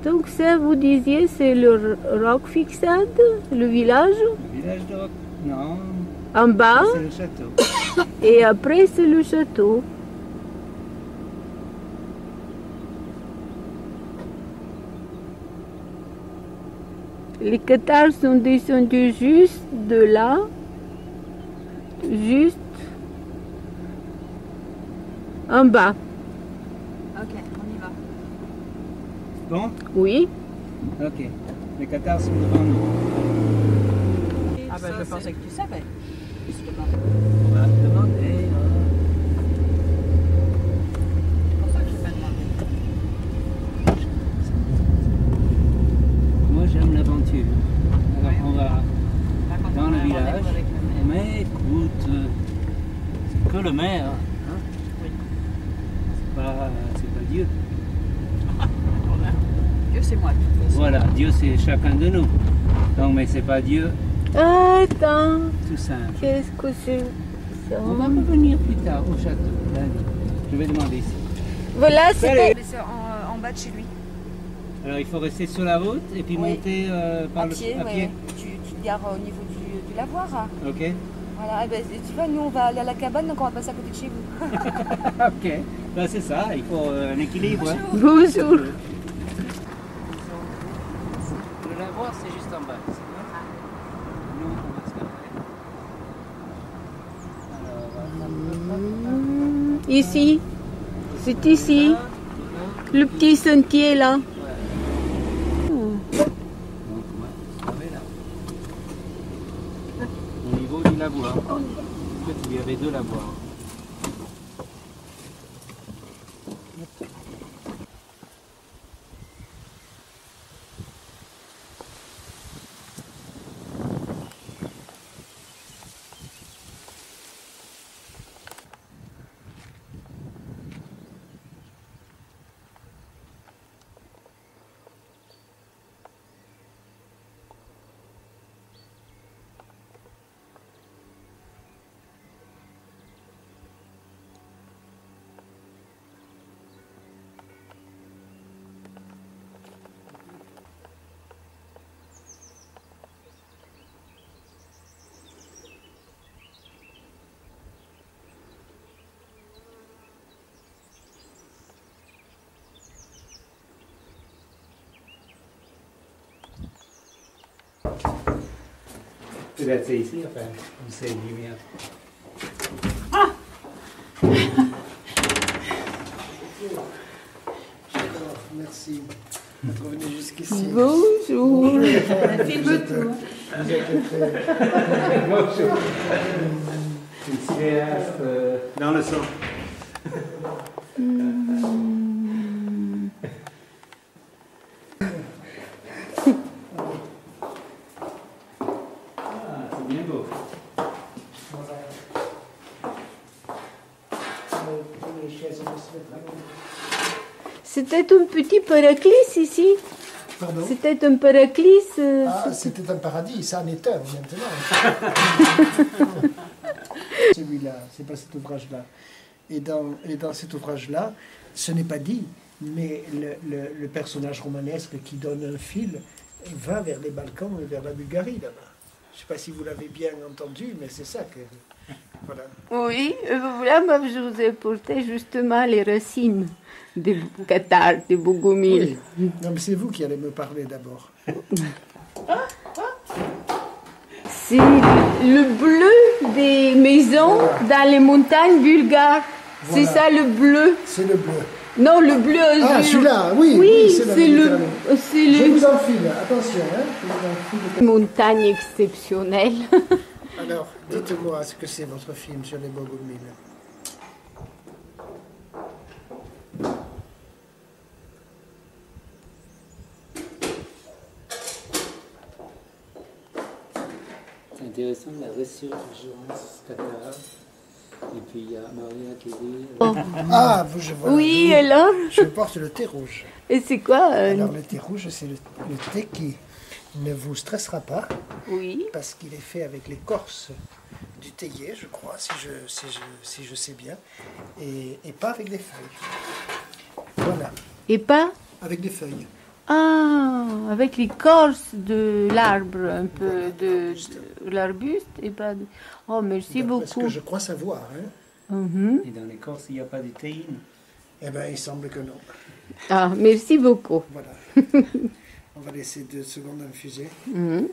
Donc ça, vous disiez, c'est le Roquefixade, le village? Le village de Roc... Non, En bas, c'est le château. et après c'est le château. Les cathares sont descendus juste de là, juste en bas. Ok, on y va. Bon, Oui. ok. Les cathares sont devant nous. Ah ben je pensais que tu savais. Justement. On va demander. C'est pour ça que je t'ai demandé. Moi j'aime l'aventure. Alors on va Raconte-moi dans le un village. rendez-vous avec le maire. Mais écoute, c'est que le maire. Hein? Oui. C'est pas Dieu. Dieu c'est moi de toute façon. Voilà, Dieu c'est chacun de nous. Donc, mais c'est pas Dieu, Attends, tout simple. qu'est-ce que c'est ça? On va revenir plus tard au château. Allez, je vais demander ici. Voilà, c'était... Mais c'est en bas de chez lui. Alors il faut rester sur la route et puis Oui. monter par À le pied, à ouais. pied. Tu te gares au niveau du lavoir. Hein. Ok. Voilà, et ben, tu vois, nous on va aller à la cabane, donc on va passer à côté de chez vous. Ok. Ben, c'est ça, il faut un équilibre. Hein. Bonjour. Le lavoir c'est juste en bas. C'est bon. Nous on va se garer. Alors, Ici, c'est ici, le petit sentier là. donc, ouais, on est là. Au niveau du lavoir. En fait, il y avait deux lavoirs. Peut-être c'est ici, enfin, où c'est une lumière. Merci d'être venu jusqu'ici. Bonjour. Filme-tout. Vous êtes Bonjour. Une cinéaste dans le son. Ah, c'est bien beau. C'était un petit paraclis ici. Pardon? C'était un paraclis. Ah, c'était un paradis, ça en est un maintenant. Celui-là, c'est pas cet ouvrage-là. Et dans cet ouvrage-là, ce n'est pas dit, mais le personnage romanesque qui donne un fil va vers les Balkans et vers la Bulgarie là-bas. Je ne sais pas si vous l'avez bien entendu, mais c'est ça que... Voilà. Oui, voilà, moi, je vous ai porté justement les racines des cathares, des Bogomils. Oui. Non, mais c'est vous qui allez me parler d'abord. C'est le bleu des maisons dans les montagnes bulgares. Voilà. C'est ça le bleu. C'est le bleu. Non, le bleu azur. Ah, celui-là, oui, Oui, c'est la c'est le... Méditerranée. C'est Je le... vous enfile, attention. Hein, je vous enfile. Montagne exceptionnelle. Alors, dites-moi ce que c'est votre film sur les Bogomils. C'est intéressant la résurgence cathare. Et puis il y a Maria qui dit. Ah, je vois. Oui, alors? Je porte le thé rouge. Et c'est quoi Alors, le thé rouge, c'est le thé qui ne vous stressera pas, Oui. parce qu'il est fait avec l'écorce du théier, je crois, si je sais bien, et pas avec des feuilles. Voilà, Et pas? avec des feuilles. Ah, avec l'écorce de l'arbre, un peu de l'arbuste et pas de... Oh, merci D'après ce beaucoup. que je crois savoir. Hein. Mhm. Et dans l'écorce, il n'y a pas de théine. Eh bien, il semble que non. Ah, merci beaucoup. Voilà. On va laisser 2 secondes infuser. Mhm.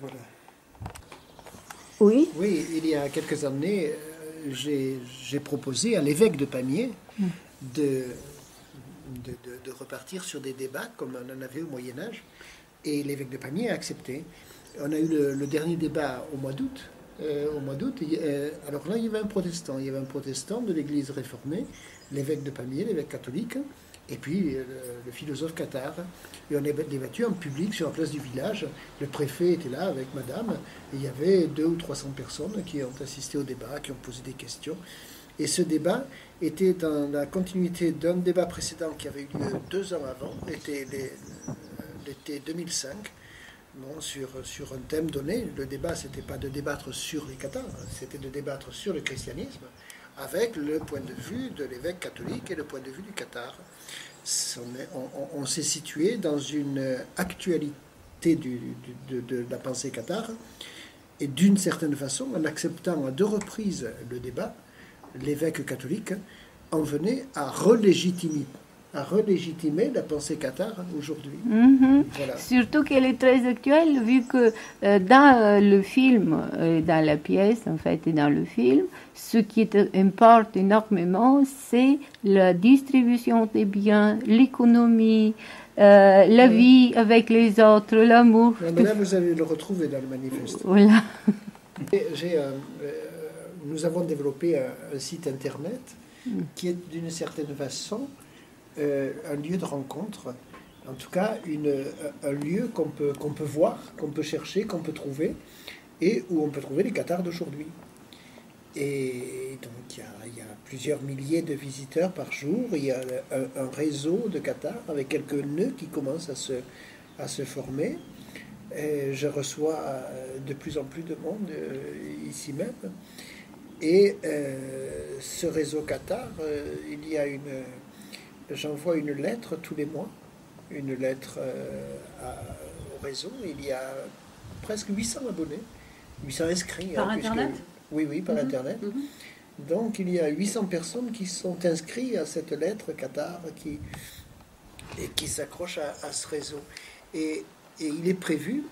Voilà. Oui. Oui, il y a quelques années, j'ai proposé à l'évêque de Pamiers de repartir sur des débats comme on en avait au Moyen-Âge. Et l'évêque de Pamiers a accepté. On a eu le dernier débat au mois d'août. Alors là, il y avait un protestant. Il y avait un protestant de l'Église réformée, l'évêque de Pamiers, l'évêque catholique, et puis le philosophe cathare. Et on est débattu en public sur la place du village. Le préfet était là avec madame. Et il y avait 200 ou 300 personnes qui ont assisté au débat, qui ont posé des questions. Et ce débat était dans la continuité d'un débat précédent qui avait eu lieu 2 ans avant, l'été 2005, bon, sur un thème donné. Le débat, c'était pas de débattre sur les cathares, c'était de débattre sur le christianisme, avec le point de vue de l'évêque catholique et le point de vue du cathare. On s'est situé dans une actualité de la pensée cathare, et d'une certaine façon, en acceptant à 2 reprises le débat, l'évêque catholique en venait à relégitimer la pensée cathare aujourd'hui. Mhm. Voilà. Surtout qu'elle est très actuelle, vu que dans le film, dans la pièce, en fait, et dans le film, ce qui importe énormément, c'est la distribution des biens, l'économie, la vie avec les autres, l'amour. Mais là, vous allez le retrouver dans le manifeste. Voilà. Nous avons développé un site internet qui est d'une certaine façon un lieu de rencontre, en tout cas un lieu qu'on peut voir, qu'on peut chercher, qu'on peut trouver, et où on peut trouver les cathares d'aujourd'hui. Et donc il y a plusieurs milliers de visiteurs par jour, il y a un réseau de cathares avec quelques nœuds qui commencent à se former. Et je reçois de plus en plus de monde ici même. Et ce réseau cathare, j'envoie une lettre tous les mois, une lettre au réseau. Il y a presque 800 abonnés, 800 inscrits. Par Internet ? Oui, par Internet. Donc il y a 800 personnes qui sont inscrites à cette lettre cathare et qui s'accrochent à ce réseau. Et il est prévu,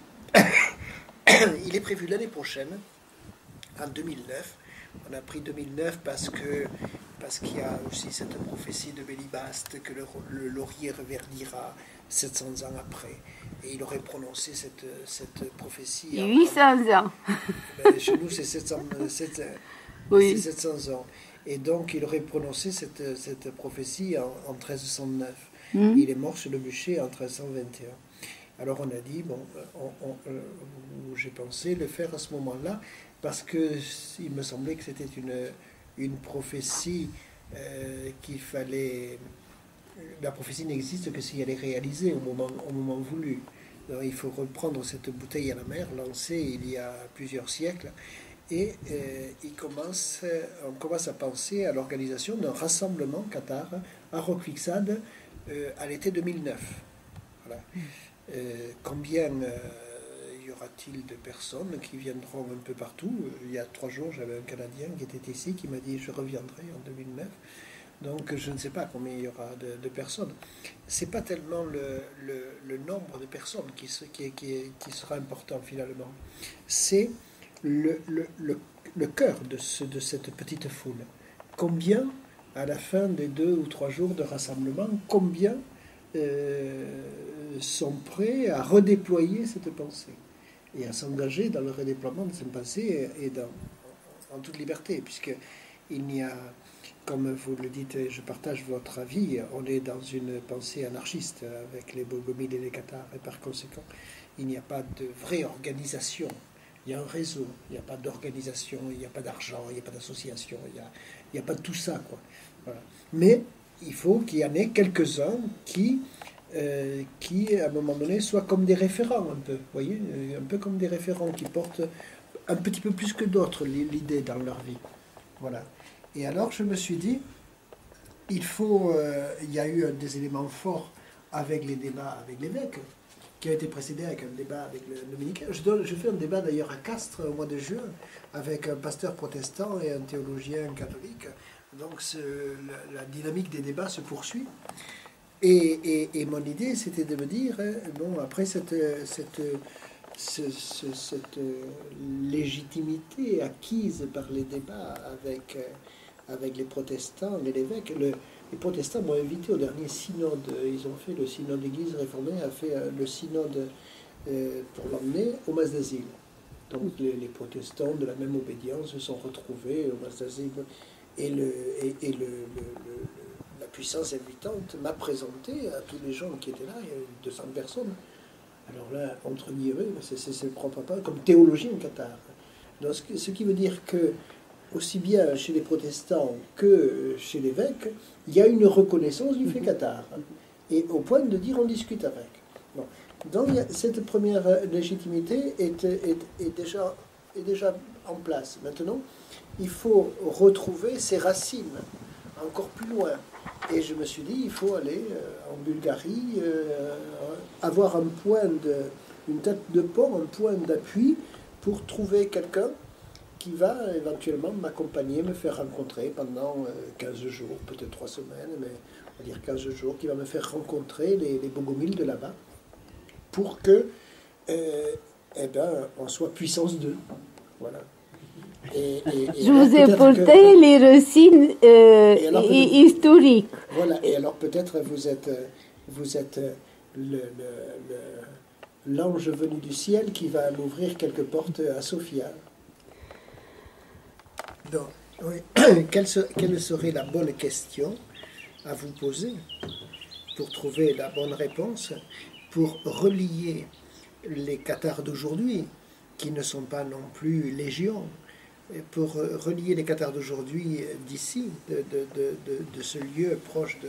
l'année prochaine, en 2009. On a pris 2009 parce qu'il y a aussi cette prophétie de Bélibaste que le laurier reverdira 700 ans après. Et il aurait prononcé cette prophétie. 800 ans. Chez nous, c'est 700 Oui. 700 ans. Et donc, il aurait prononcé cette prophétie en 1309. Il est mort sur le bûcher en 1321. Alors, on a dit, j'ai pensé le faire à ce moment-là, parce qu'il me semblait que c'était une prophétie qu'il fallait... La prophétie n'existe que si elle est réalisée au moment voulu. Donc, il faut reprendre cette bouteille à la mer, lancée il y a plusieurs siècles, et on commence à penser à l'organisation d'un rassemblement cathare à Roquefixade à l'été 2009. Voilà. Combien y aura-t-il de personnes qui viendront un peu partout? Il y a 3 jours, j'avais un Canadien qui était ici, qui m'a dit « je reviendrai en 2009 ». Donc je ne sais pas combien il y aura de personnes. Ce n'est pas tellement le nombre de personnes qui sera important finalement. C'est le cœur de cette petite foule. Combien, à la fin des 2 ou 3 jours de rassemblement, combien sont prêts à redéployer cette pensée et à s'engager dans le redéploiement de cette pensée et en toute liberté, puisqu'il n'y a, comme vous le dites, et je partage votre avis, on est dans une pensée anarchiste avec les bogomiles et les cathares, et par conséquent, il n'y a pas de vraie organisation. Il y a un réseau, il n'y a pas d'organisation, il n'y a pas d'argent, il n'y a pas d'association, il n'y a pas de tout ça, quoi. Voilà. Mais il faut qu'il y en ait quelques-uns qui, à un moment donné, soient comme des référents, un peu, vous voyez, un peu comme des référents qui portent un petit peu plus que d'autres l'idée dans leur vie. Voilà. Et alors, je me suis dit, il y a eu des éléments forts avec les débats avec l'évêque, qui a été précédé avec un débat avec le dominicain. Je fais un débat d'ailleurs à Castres au mois de juin avec un pasteur protestant et un théologien catholique. Donc la dynamique des débats se poursuit. Et mon idée, c'était de me dire, bon, après cette légitimité acquise par les débats avec les protestants et l'évêque, les protestants m'ont invité au dernier synode. Ils ont fait le synode d'Église réformée, a fait le synode pour l'emmener au Mas d'Asile. Donc les protestants de la même obédience se sont retrouvés au Mas d'Asile. Et la puissance invitante m'a présenté à tous les gens qui étaient là, il y avait 200 personnes. Alors là, entre guillemets, c'est le propre pas, comme théologien cathare. Donc, ce qui veut dire que, aussi bien chez les protestants que chez l'évêque, il y a une reconnaissance du fait cathare. Et au point de dire on discute avec. Bon. Donc cette première légitimité est déjà en place. Maintenant, il faut retrouver ses racines encore plus loin. Et je me suis dit, il faut aller en Bulgarie, avoir une tête de pont, un point d'appui pour trouver quelqu'un qui va éventuellement m'accompagner, me faire rencontrer pendant 15 jours, peut-être 3 semaines, mais on va dire 15 jours, qui va me faire rencontrer les bogomiles de là-bas, pour que on soit puissance 2. Voilà. Je vous ai apporté les racines historiques. Voilà, et alors peut-être vous êtes l'ange venu du ciel qui va m'ouvrir quelques portes à Sofia. Donc, oui. Quelle serait la bonne question à vous poser pour trouver la bonne réponse, pour relier les cathares d'aujourd'hui, qui ne sont pas non plus légion, pour relier les cathares d'aujourd'hui d'ici, de ce lieu proche de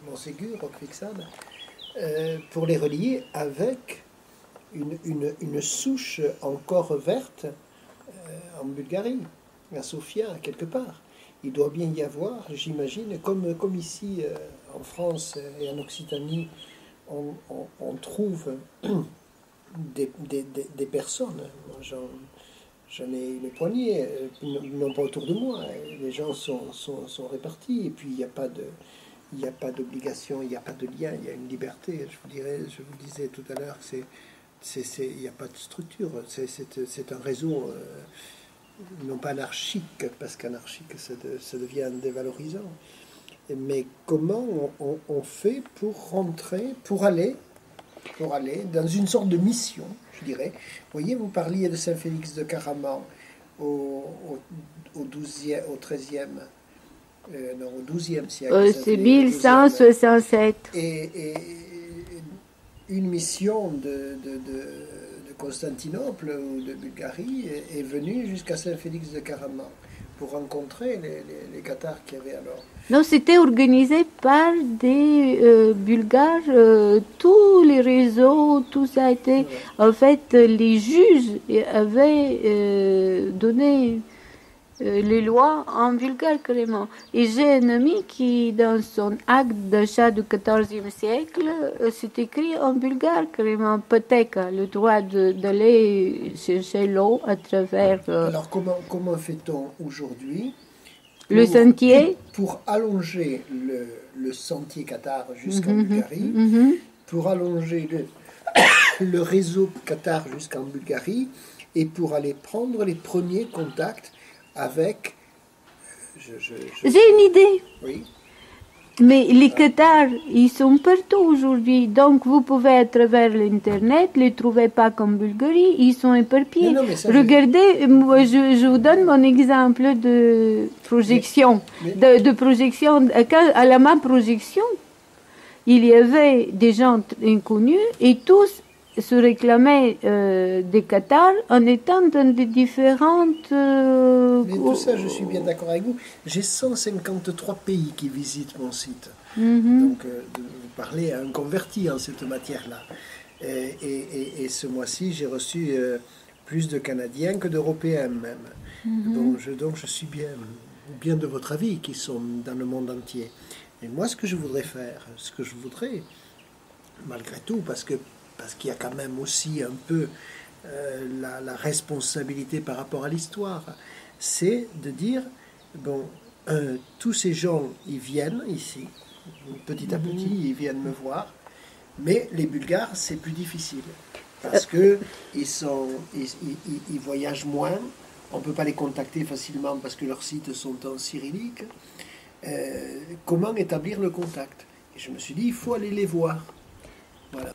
Montségur, au Crixad, pour les relier avec une souche encore verte en Bulgarie, à Sofia, quelque part. Il doit bien y avoir, j'imagine, comme ici en France et en Occitanie, on trouve des personnes. J'en ai une poignée, non pas autour de moi. Les gens sont répartis, et puis il n'y a pas d'obligation, il n'y a pas de lien, il y a une liberté. Je vous disais tout à l'heure que il n'y a pas de structure. C'est un réseau, non pas anarchique, parce qu'anarchique, ça devient dévalorisant. Mais comment on fait pour rentrer, pour aller dans une sorte de mission, je dirais. Vous voyez, vous parliez de Saint-Félix de Caraman au XIIe siècle. C'est 1167. Et une mission de Constantinople ou de Bulgarie est venue jusqu'à Saint-Félix de Caraman pour rencontrer les cathares qu'il y avait alors. Non, c'était organisé par des Bulgares, tous les réseaux, tout ça a été... Ouais. En fait, les juges avaient donné les lois en bulgare carrément. Et j'ai un ami qui, dans son acte d'achat du XIVe siècle, c'est écrit en bulgare carrément, Pateka, le droit d'aller chercher l'eau à travers... Alors, comment fait-on aujourd'hui le sentier pour allonger le sentier cathare jusqu'en Bulgarie, pour allonger le réseau cathare jusqu'en Bulgarie, et pour aller prendre les premiers contacts avec... J'ai une idée. Oui. Mais les cathares, ils sont partout aujourd'hui. Donc, vous pouvez, à travers l'Internet, les trouver pas comme Bulgarie. Ils sont éparpillés. Regardez, moi, je vous donne mon exemple de projection. De projection. À la même projection, il y avait des gens inconnus et tous se réclamaient des cathares en étant dans des différentes... Mais tout ça, je suis bien d'accord avec vous. J'ai 153 pays qui visitent mon site. Donc, vous parlez à un converti en cette matière-là. Et ce mois-ci, j'ai reçu plus de Canadiens que d'Européens même. Donc, je suis bien de votre avis, qui sont dans le monde entier. Et moi, ce que je voudrais faire, malgré tout, parce qu'il y a quand même aussi un peu la responsabilité par rapport à l'histoire, c'est de dire, bon, tous ces gens, ils viennent ici, petit à petit, ils viennent me voir, mais les Bulgares, c'est plus difficile, parce que ils voyagent moins, on ne peut pas les contacter facilement parce que leurs sites sont en cyrillique. Comment établir le contact? Et je me suis dit, il faut aller les voir. Voilà.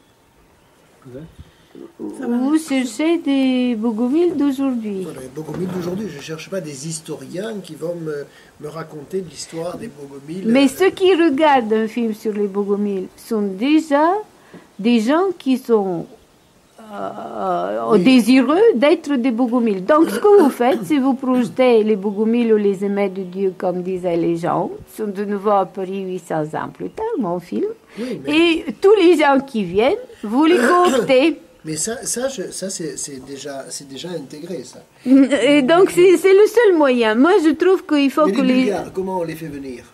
Vous cherchez des Bogomiles d'aujourd'hui. Voilà, les Bogomiles d'aujourd'hui, je ne cherche pas des historiens qui vont me raconter l'histoire des Bogomiles. Mais ceux qui regardent un film sur les Bogomiles sont déjà des gens qui sont désireux d'être des Bogomiles. Donc ce que vous faites, c'est vous projetez les Bogomiles ou les aimés de Dieu, comme disaient les gens, sont de nouveau à Paris 800 ans plus tard, mon film. Oui, Et tous les gens qui viennent, vous les cooptez. Mais ça c'est déjà intégré, ça. Et donc c'est le seul moyen. Moi, je trouve qu'il faut Mais que les les... Bulgares, comment on les fait venir?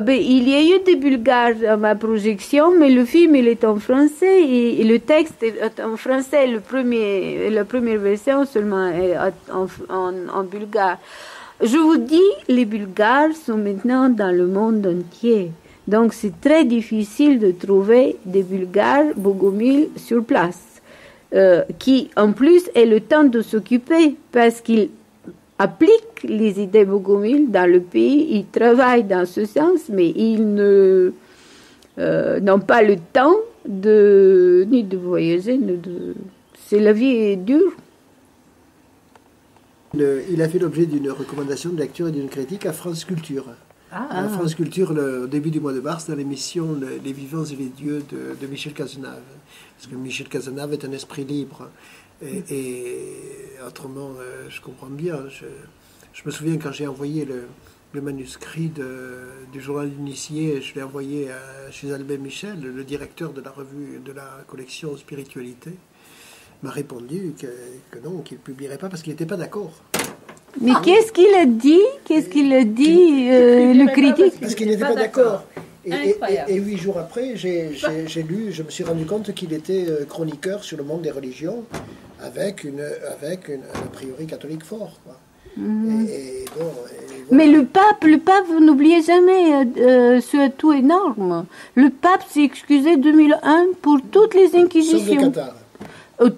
il y a eu des Bulgares à ma projection, mais le film il est en français et le texte est en français. La première version seulement est en bulgare. Je vous dis, les Bulgares sont maintenant dans le monde entier. Donc c'est très difficile de trouver des Bulgares Bogomiles sur place, qui en plus aient le temps de s'occuper parce qu'ils appliquent les idées bogomiles dans le pays, ils travaillent dans ce sens, mais ils n'ont pas le temps ni de voyager, c'est la vie est dure. Il a fait l'objet d'une recommandation de lecture et d'une critique à France Culture. À France Culture, au début du mois de mars, dans l'émission Les vivants et les dieux de Michel Cazenave. Parce que Michel Cazenave est un esprit libre. Et autrement, je comprends bien. Je me souviens quand j'ai envoyé le manuscrit du journal initié, je l'ai envoyé chez Albin Michel, le directeur de la revue, de la collection Spiritualité, m'a répondu que non, qu'il ne publierait pas parce qu'il n'était pas d'accord. Mais qu'est-ce qu'il a dit? Le critique? Parce qu'il n'était pas d'accord. Et 8 jours après, j'ai lu, je me suis rendu compte qu'il était chroniqueur sur le monde des religions, avec un a priori catholique fort, quoi. Voilà. Mais le pape, n'oubliez jamais, c'est tout énorme. Le pape s'est excusé 2001 pour toutes les inquisitions. Sauf le Qatar.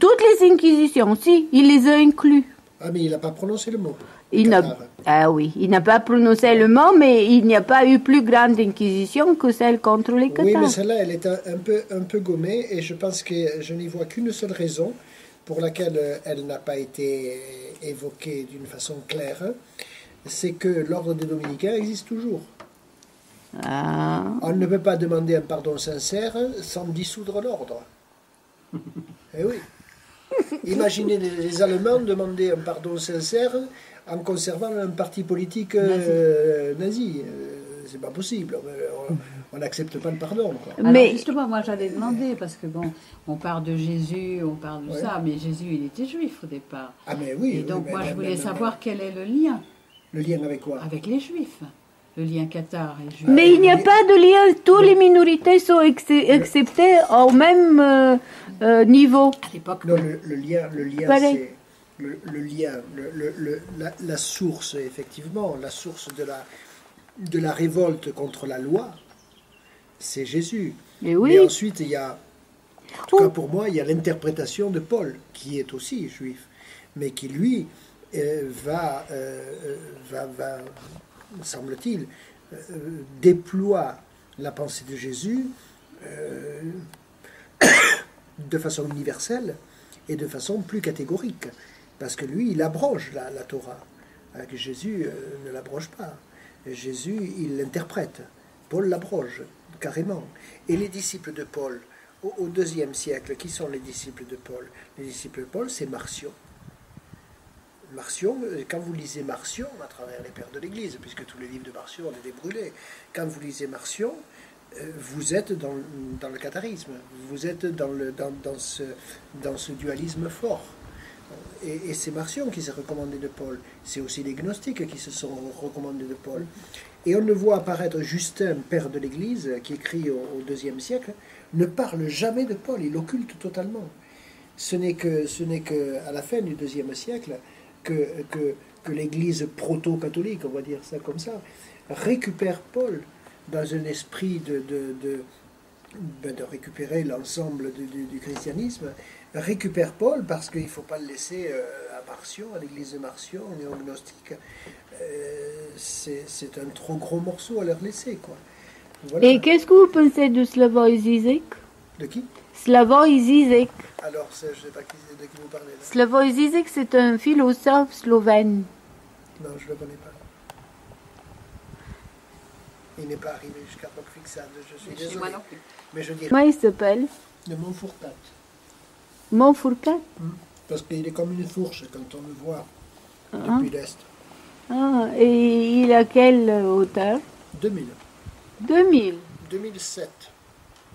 Toutes les inquisitions, si, il les a inclus. Ah, mais il n'a pas prononcé le mot. Il n'a pas prononcé le mot, mais il n'y a pas eu plus grande inquisition que celle contre les Cathares. Oui, mais celle-là, elle est un peu gommée, et je pense que je n'y vois qu'une seule raison pour laquelle elle n'a pas été évoquée d'une façon claire, c'est que l'ordre des Dominicains existe toujours. On ne peut pas demander un pardon sincère sans dissoudre l'ordre. Eh oui. Imaginez les Allemands demander un pardon sincère en conservant un parti politique nazi. C'est pas possible. On n'accepte pas le pardon, quoi. Alors, Mais justement, moi j'allais demander, parce que bon, on parle de Jésus, on parle de ça, mais Jésus il était juif au départ. Ah mais oui. Et donc oui, moi je voulais savoir quel est le lien. Le lien avec quoi? Avec les juifs. Le lien cathare et juif. Mais il n'y a pas de lien. Toutes les minorités sont acceptées au même niveau. À l'époque, Non, le lien, Pareil. c'est le lien, la source, effectivement, la source de la révolte contre la loi, c'est Jésus. Mais oui. Mais ensuite, il y a, en tout cas pour moi, il y a l'interprétation de Paul, qui est aussi juif, mais qui, lui, va semble-t-il, déploie la pensée de Jésus de façon universelle et de façon plus catégorique. Parce que lui, il abroge la Torah. Alors que Jésus ne l'abroge pas. Jésus, il l'interprète. Paul l'abroge, carrément. Et les disciples de Paul, au IIe siècle, qui sont les disciples de Paul? Les disciples de Paul, c'est Marcion. Marcion, quand vous lisez Marcion, à travers les pères de l'Église, puisque tous les livres de Marcion ont été brûlés, quand vous lisez Marcion, vous êtes dans le catharisme, vous êtes dans ce dualisme fort. Et c'est Marcion qui s'est recommandé de Paul. C'est aussi les gnostiques qui se sont recommandés de Paul. Et on ne voit apparaître Justin, père de l'Église, qui écrit au IIe siècle, ne parle jamais de Paul, il l'occulte totalement. Ce n'est que à la fin du IIe siècle que l'Église proto-catholique, on va dire ça comme ça, récupère Paul dans un esprit de récupérer l'ensemble du christianisme, récupère Paul parce qu'il ne faut pas le laisser à Marcion, à l'église de Marcion, néognostique. C'est un trop gros morceau à leur laisser, quoi. Voilà. Et qu'est-ce que vous pensez de Slavoj Žižek? De qui? Slavoj Žižek. Alors, je ne sais pas de qui vous parlez. Là. Slavoj Žižek, c'est un philosophe slovène. Non, je ne le connais pas. Il n'est pas arrivé jusqu'à Roquefixade, je suis désolé. Moi non plus. Mais je dirais Comment il s'appelle? de Montfourcat. Montfourcat. Parce qu'il est comme une fourche quand on le voit Ah. depuis l'Est. Ah, et il a quelle hauteur? 2000. 2000. 2007.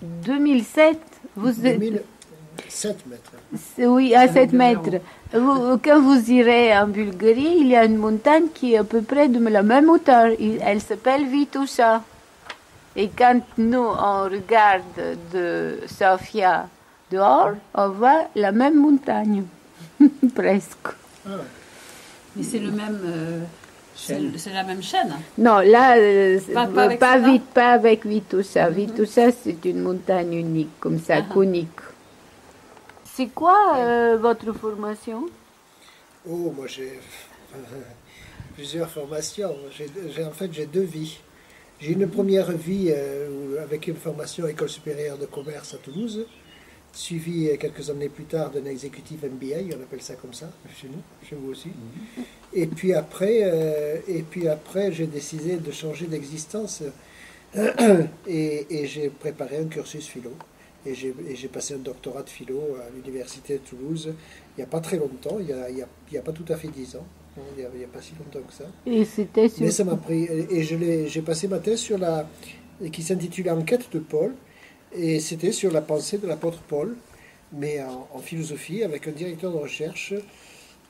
2007. Vous êtes... 2007 mètres. Oui, à 7 de mètres. Quand vous irez en Bulgarie, il y a une montagne qui est à peu près de la même hauteur. Elle s'appelle Vitoša. Et quand nous, on regarde de Sofia dehors, on voit la même montagne. Presque. Ah, Mais c'est le même. C'est la même chaîne. Non, là, Pas avec celle-là. pas avec Vitoša. Vitoša, c'est une montagne unique, comme ça, Ah. conique. C'est quoi votre formation? oh, moi j'ai plusieurs formations. En fait, j'ai deux vies. J'ai une première vie avec une formation École supérieure de commerce à Toulouse, suivie quelques années plus tard d'un exécutif MBA, on appelle ça comme ça, chez nous, chez vous aussi. Et puis après, j'ai décidé de changer d'existence et j'ai préparé un cursus philo. Et j'ai passé un doctorat de philo à l'université de Toulouse il n'y a pas très longtemps, il y a pas tout à fait 10 ans, il n'y a pas si longtemps que ça. Et c'était sur... Mais ça m'a pris, et j'ai passé ma thèse qui s'intitulait Enquête de Paul, et c'était sur la pensée de l'apôtre Paul, mais en philosophie, avec un directeur de recherche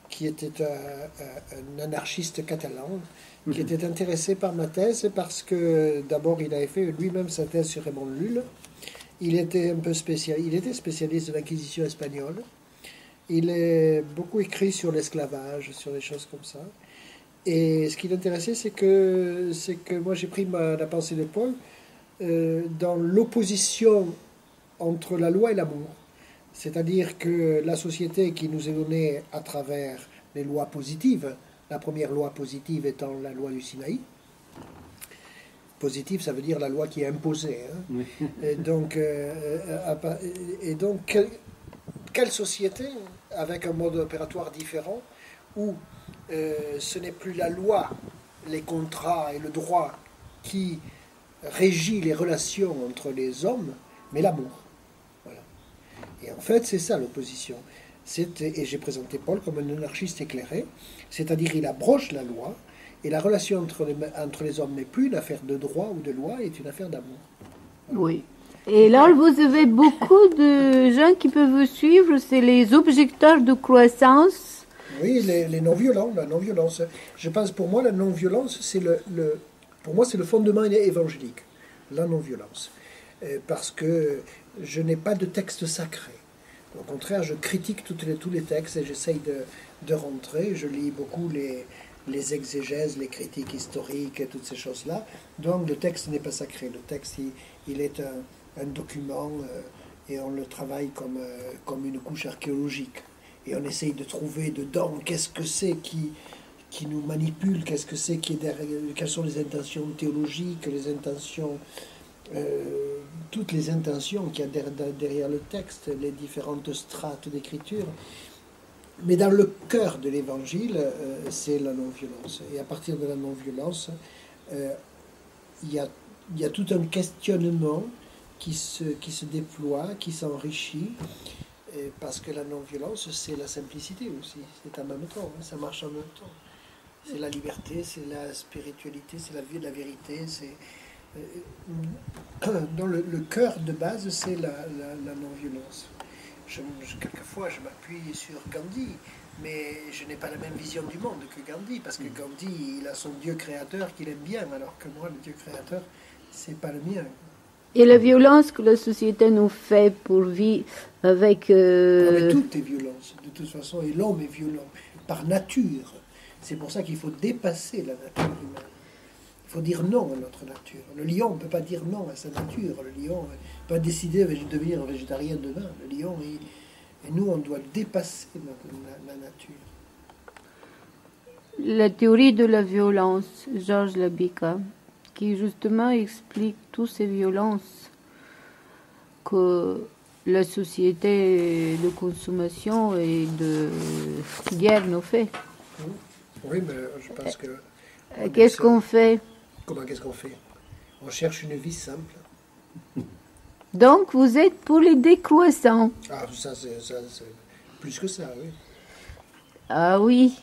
qui était un anarchiste catalan, qui était intéressé par ma thèse parce que d'abord il avait fait lui-même sa thèse sur Raymond Lull. Il était spécialiste de l'Inquisition espagnole. Il a beaucoup écrit sur l'esclavage, sur des choses comme ça. Et ce qui l'intéressait, c'est que moi j'ai pris la pensée de Paul dans l'opposition entre la loi et l'amour. C'est-à-dire que la société qui nous est donnée à travers les lois positives, la première loi positive étant la loi du Sinaï. Positive, ça veut dire la loi qui est imposée. Hein. Oui. Et donc, quelle société avec un mode opératoire différent où ce n'est plus la loi, les contrats et le droit qui régit les relations entre les hommes, mais l'amour. Voilà. Et en fait, c'est ça l'opposition. Et j'ai présenté Paul comme un anarchiste éclairé, c'est-à-dire il abroge la loi, et la relation entre les hommes n'est plus une affaire de droit ou de loi, est une affaire d'amour. Oui. Et là, vous avez beaucoup de gens qui peuvent vous suivre, c'est les objecteurs de croissance. Oui, les non-violents, la non-violence. Je pense, pour moi, la non-violence, c'est pour moi, c'est le fondement évangélique, la non-violence. Parce que je n'ai pas de texte sacré. Au contraire, je critique tous les textes et j'essaye de rentrer. Je lis beaucoup les exégèses, les critiques historiques et toutes ces choses-là. Donc le texte n'est pas sacré. Le texte, il est un document et on le travaille comme une couche archéologique. Et on essaye de trouver dedans qu'est-ce que c'est qui nous manipule, qu'est-ce que c'est qui est derrière, quelles sont les intentions théologiques, les intentions... toutes les intentions qu'il y a derrière le texte, les différentes strates d'écriture. Mais dans le cœur de l'évangile, c'est la non-violence. Et à partir de la non-violence, il y a tout un questionnement qui se déploie, qui s'enrichit, parce que la non-violence, c'est la simplicité aussi. C'est en même temps, ça marche en même temps. C'est la liberté, c'est la spiritualité, c'est la vie de la vérité, c'est... dans le cœur de base, c'est la non-violence. Quelquefois, je m'appuie sur Gandhi, mais je n'ai pas la même vision du monde que Gandhi, parce que Gandhi, il a son Dieu créateur qu'il aime bien, alors que moi, le Dieu créateur, c'est pas le mien. Et la violence que la société nous fait pour vivre avec... Mais tout est violence, de toute façon, et l'homme est violent, par nature. C'est pour ça qu'il faut dépasser la nature humaine. Il faut dire non à notre nature. Le lion ne peut pas dire non à sa nature. Le lion ne peut pas décider de devenir végétarien demain. Le lion, et nous, on doit dépasser la nature. La théorie de la violence, Georges Labica, qui justement explique toutes ces violences que la société de consommation et de guerre nous fait. Oui, mais je pense que... Qu'est-ce qu'on fait? Comment qu'est-ce qu'on fait? On cherche une vie simple. Donc vous êtes pour les décroissants. Ah, ça, c'est plus que ça, oui. Ah oui.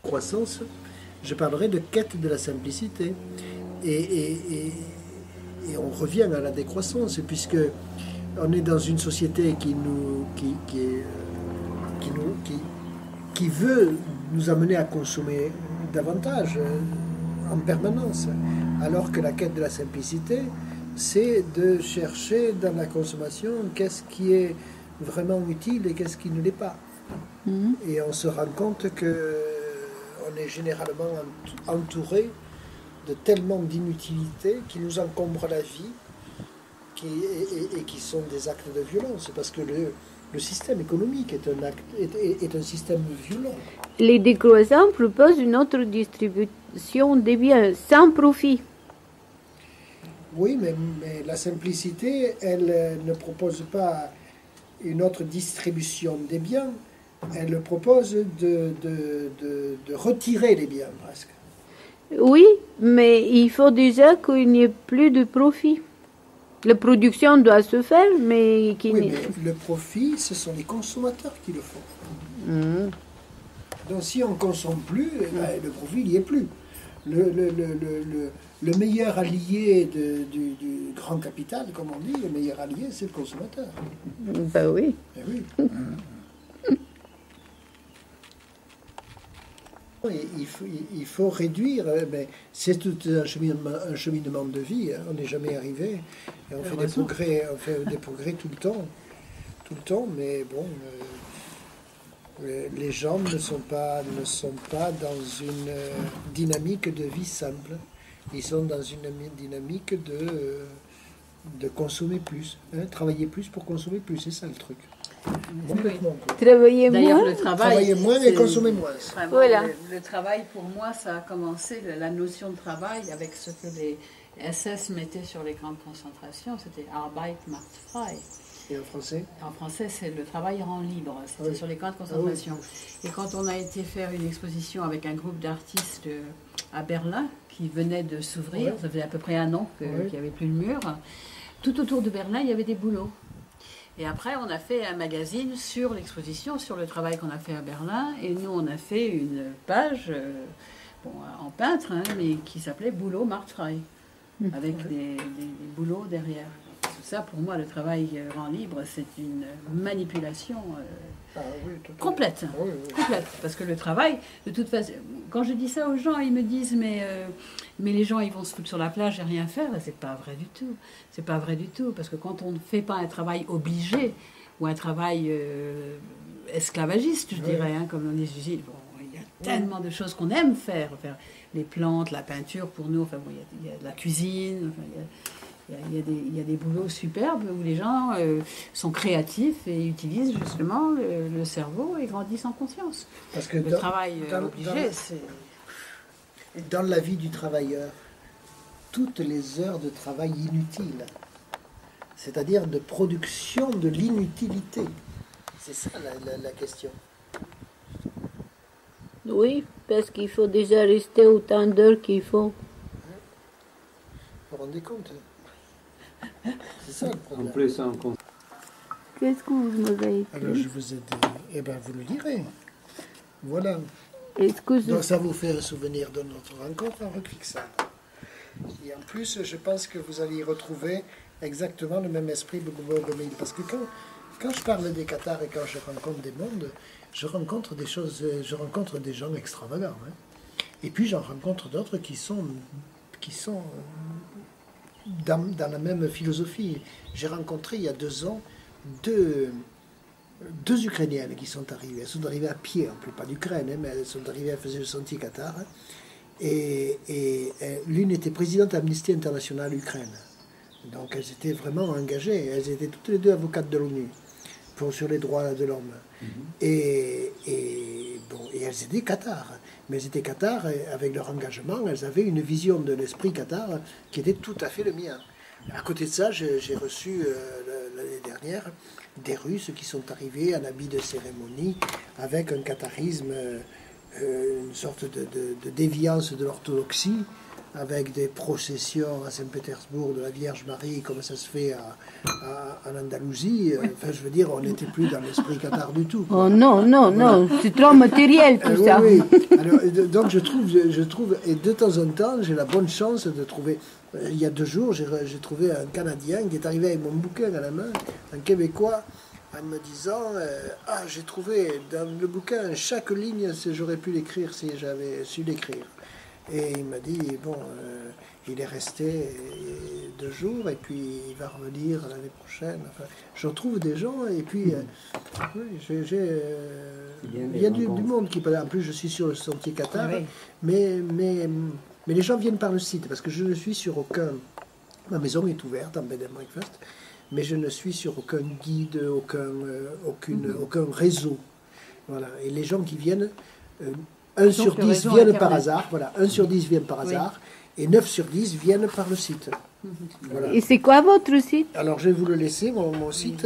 Croissance, je parlerai de quête de la simplicité. Et on revient à la décroissance, puisque on est dans une société qui veut nous amener à consommer davantage en permanence, alors que la quête de la simplicité, c'est de chercher dans la consommation qu'est-ce qui est vraiment utile et qu'est-ce qui ne l'est pas. Et on se rend compte que on est généralement entouré de tellement d'inutilités qui nous encombrent la vie et qui sont des actes de violence, parce que le système économique est un système violent. Les décroissants proposent une autre distribution des biens sans profit. Oui, mais la simplicité, elle ne propose pas une autre distribution des biens, elle propose de retirer les biens presque. Oui, mais il faut déjà qu'il n'y ait plus de profit. La production doit se faire, mais qu'il Oui, mais le profit, ce sont les consommateurs qui le font. Donc si on ne consomme plus, le profit, il n'y est plus. Le meilleur allié du grand capital, comme on dit, le meilleur allié, c'est le consommateur. Ben oui. Eh oui. Il faut réduire, mais c'est tout un cheminement de vie, hein, on n'est jamais arrivé, et on fait des progrès tout le temps, mais bon, les gens ne sont pas dans une dynamique de vie simple, ils sont dans une dynamique de consommer plus, hein, travailler plus pour consommer plus, c'est ça le truc. Travailler D'ailleurs, moins. le travail, moins et consommer moins. Vraiment, Voilà. le travail, pour moi, ça a commencé, la notion de travail, avec ce que les SS mettaient sur les camps de concentration, c'était Arbeit macht frei. Et en français? En français, c'est le travail rend libre, c'était sur les camps de concentration. Et quand on a été faire une exposition avec un groupe d'artistes à Berlin, qui venait de s'ouvrir, ça faisait à peu près un an qu'il n'y avait plus le mur, tout autour de Berlin, il y avait des boulots. Et après, on a fait un magazine sur l'exposition, sur le travail qu'on a fait à Berlin. Et nous, on a fait une page en peintre, hein, mais qui s'appelait Boulot Markt frei, avec des boulots derrière. Tout ça, pour moi, le travail rend libre, c'est une manipulation complète. Complète. Parce que le travail, de toute façon, quand je dis ça aux gens, ils me disent mais les gens, ils vont se foutre sur la plage et rien faire. C'est pas vrai du tout. C'est pas vrai du tout. Parce que quand on ne fait pas un travail obligé ou un travail esclavagiste, je dirais, hein, comme dans les usines, bon, il y a tellement de choses qu'on aime faire les plantes, la peinture pour nous, enfin, bon, il y a de la cuisine, enfin, il y a des boulots superbes où les gens sont créatifs et utilisent justement le cerveau et grandissent en conscience. Parce que le travail obligé, c'est... Dans la vie du travailleur, toutes les heures de travail inutiles, c'est-à-dire de production de l'inutilité, c'est ça la question. Oui, parce qu'il faut déjà rester autant d'heures qu'il faut. Vous vous rendez compte? C'est ça le problème. En plus, on compte. Qu'est-ce que vous m'avez écrit? Alors je vous ai dit, eh bien vous le direz. Voilà. Est-ce que Donc ça vous fait un souvenir de notre rencontre en Roquefixade. Et en plus, je pense que vous allez y retrouver exactement le même esprit de Bogomil. Parce que quand je parle des Cathares et quand je rencontre des mondes, je rencontre des choses, je rencontre des gens extravagants. Hein. Et puis j'en rencontre d'autres qui sont dans la même philosophie. J'ai rencontré il y a 2 ans deux Ukrainiennes qui sont arrivées. Elles sont arrivées à pied, en plus pas d'Ukraine, mais elles sont arrivées, elles faisaient le sentier Qatar. Et l'une était présidente d'Amnesty International Ukraine. Donc elles étaient vraiment engagées. Elles étaient toutes les deux avocates de l'ONU sur les droits de l'homme. Et elles étaient Qatar. Mais elles étaient Qatar, et avec leur engagement, elles avaient une vision de l'esprit Qatar qui était tout à fait le mien. À côté de ça, j'ai reçu l'année dernière des Russes qui sont arrivés en habit de cérémonie avec un qatarisme, une sorte de déviance de l'orthodoxie, avec des processions à Saint-Pétersbourg de la Vierge Marie, comme ça se fait en Andalousie. Enfin, je veux dire, on n'était plus dans l'esprit Qatar du tout, quoi. Oh non, non, non, c'est trop matériel tout ça. Oui, oui. Alors, donc je trouve, et de temps en temps, j'ai la bonne chance de trouver. Il y a 2 jours, j'ai trouvé un Canadien qui est arrivé avec mon bouquin à la main, un Québécois, en me disant j'ai trouvé dans le bouquin chaque ligne, j'aurais pu l'écrire si j'avais su l'écrire. Et il m'a dit, bon, il est resté 2 jours et puis il va revenir l'année prochaine. Enfin, je retrouve des gens et puis il y a du monde qui parle. En plus, je suis sur le sentier Qatar, Oui. mais les gens viennent par le site parce que je ne suis sur aucun. Ma maison est ouverte en bed and breakfast, mais je ne suis sur aucun guide, aucun réseau. Voilà. Et les gens qui viennent. 1 sur 10 viennent par hasard, voilà, 1 sur 10 viennent par hasard, et 9 sur 10 viennent par le site. Voilà. Et c'est quoi votre site? Alors je vais vous le laisser, mon site.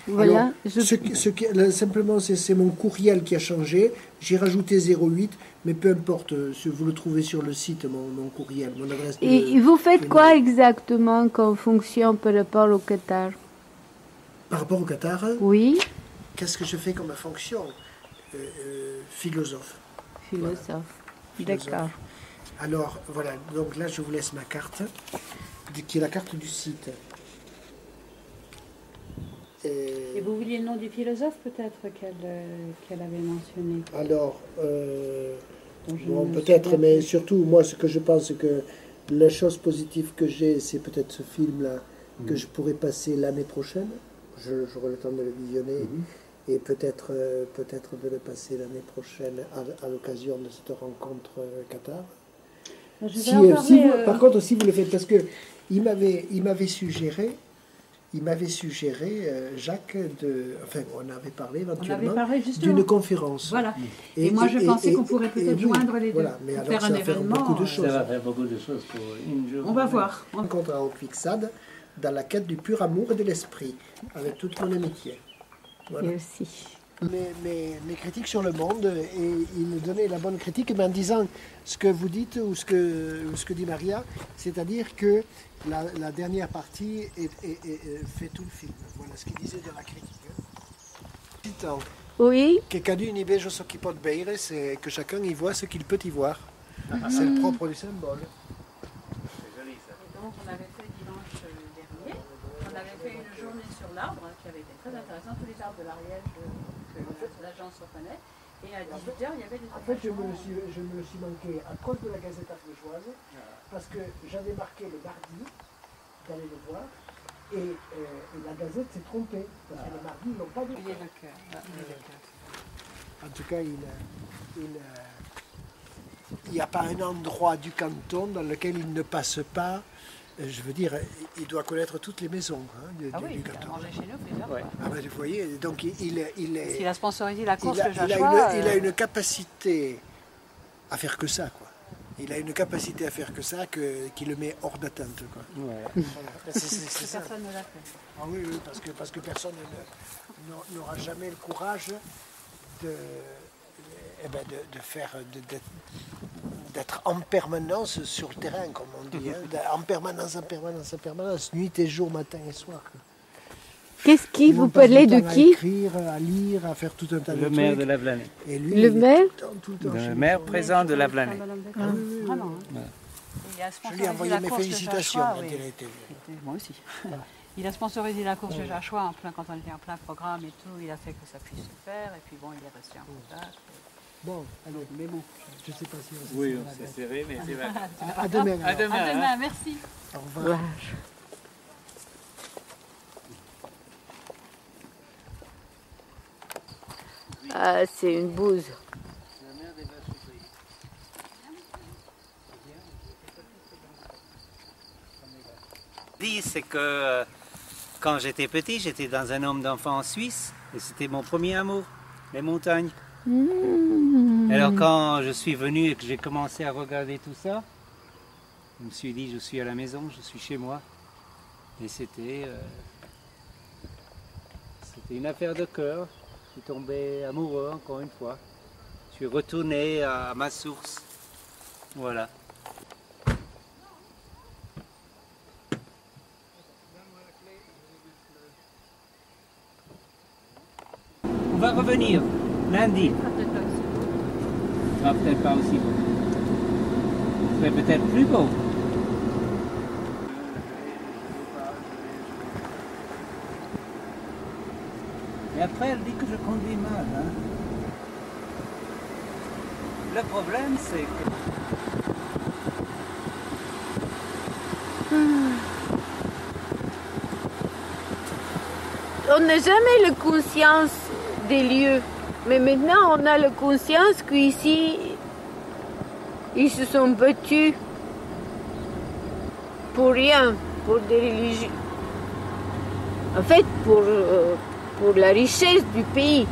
Voilà. Alors, simplement, c'est mon courriel qui a changé. J'ai rajouté 08, mais peu importe, vous le trouvez sur le site, mon courriel, mon adresse. Et vous faites quoi exactement comme fonction par rapport au Qatar? Par rapport au Qatar, Oui, qu'est-ce que je fais comme fonction? Philosophe. philosophe. Voilà. D'accord. Alors, voilà, donc là, je vous laisse ma carte, qui est la carte du site. Et vous vouliez le nom du philosophe peut-être qu'elle avait mentionné? Alors, dont je bon, me peut-être, souviens mais plus. surtout, moi, ce que je pense, c'est que la chose positive que j'ai, c'est peut-être ce film-là que je pourrais passer l'année prochaine. J'aurai le temps de le visionner. Et peut-être de le passer l'année prochaine à l'occasion de cette rencontre Qatar. Je vais en parler, Par contre, si vous le faites, parce que il m'avait suggéré, Jacques, enfin, on avait parlé éventuellement justement d'une conférence. Voilà. Et moi, je pensais qu'on pourrait peut-être joindre les deux. Voilà, mais pour alors faire un ça va faire événement. beaucoup de Ça choses. va faire beaucoup de choses pour une journée. On va voir. On rencontre à Haute-Vixade dans la quête du pur amour et de l'esprit, avec toute mon amitié. Voilà. Merci. Mes critiques sur le monde, et il me donnait la bonne critique, mais en disant ce que vous dites ou ce que dit Maria, c'est-à-dire que la dernière partie fait tout le film. Voilà ce qu'il disait de la critique. Oui, Que cadune y beige ce qui peut beire, c'est que chacun y voit ce qu'il peut y voir. C'est le propre du symbole. Donc, on avait fait dimanche dernier, on avait fait une journée sur l'arbre qui avait été très intéressante, tous les arbres de l'Ariège que l'agence reconnaît. Et à 18h, il y avait des En fait, je me le suis manqué à cause de la Gazette ariégeoise, parce que j'avais marqué le mardi d'aller le voir, et la Gazette s'est trompée, parce que le mardi, ils n'ont pas de Il est cœur. de cœur. En tout cas, il n'y a pas un endroit du canton dans lequel il ne passe pas. Je veux dire, il doit connaître toutes les maisons du Il a canton. mangé chez nous plusieurs Ouais. fois. Ah ben, vous voyez, donc il est. a sponsorisé la course il a, de il a Joshua. il a une capacité à faire que ça, quoi. Il a une capacité à faire que ça qui le met hors d'atteinte, quoi. Ouais. Voilà. C'est ça. Personne ne l'a fait. Ah oui, oui, parce que personne n'aura jamais le courage d'être en permanence sur le terrain, comme on dit, en permanence, nuit et jour, matin et soir. qu'est-ce qui Tout le vous monde passe parlez du de temps à qui? écrire, à lire, à faire tout un tas de Le trucs. maire de la Vlanée. Et lui, Le il est maire tout le temps chez Le lui. maire présent de la Vlanée. Vraiment. Je lui ai envoyé mes félicitations quand il a été vu. Moi aussi. Il a sponsorisé la course de Joshua quand on était en plein programme et tout. Il a fait que ça puisse se faire. Et puis bon, il est resté en contact. Bon, allez, mais bon, je ne sais pas si on Oui, on s'est serré, mais c'est vrai. À demain. À alors. demain. À hein. demain, merci. Au revoir. Ah, c'est une bouse. C'est que quand j'étais petit, j'étais dans un homme d'enfant en Suisse et c'était mon premier amour, les montagnes. Alors quand je suis venu et que j'ai commencé à regarder tout ça, je me suis dit je suis à la maison, je suis chez moi. Et c'était une affaire de cœur. Je suis tombé amoureux encore une fois. Je suis retourné à ma source. Voilà. On va revenir lundi. Ce sera peut-être pas aussi beau. Ce serait peut-être plus beau. Et après, elle dit que je conduis mal. Hein. Le problème, c'est que... On n'a jamais la conscience des lieux, mais maintenant on a la conscience qu'ici, ils se sont battus pour rien, pour des religions. En fait, pour la richesse du pays.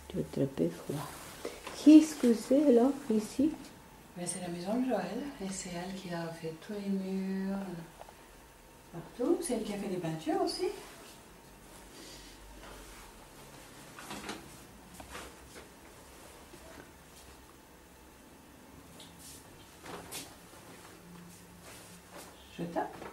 Tu vas attraper froid. Qu'est-ce que c'est alors ici? C'est la maison de Joël et c'est elle qui a fait tous les murs partout. C'est elle qui a fait les peintures aussi. Je tape.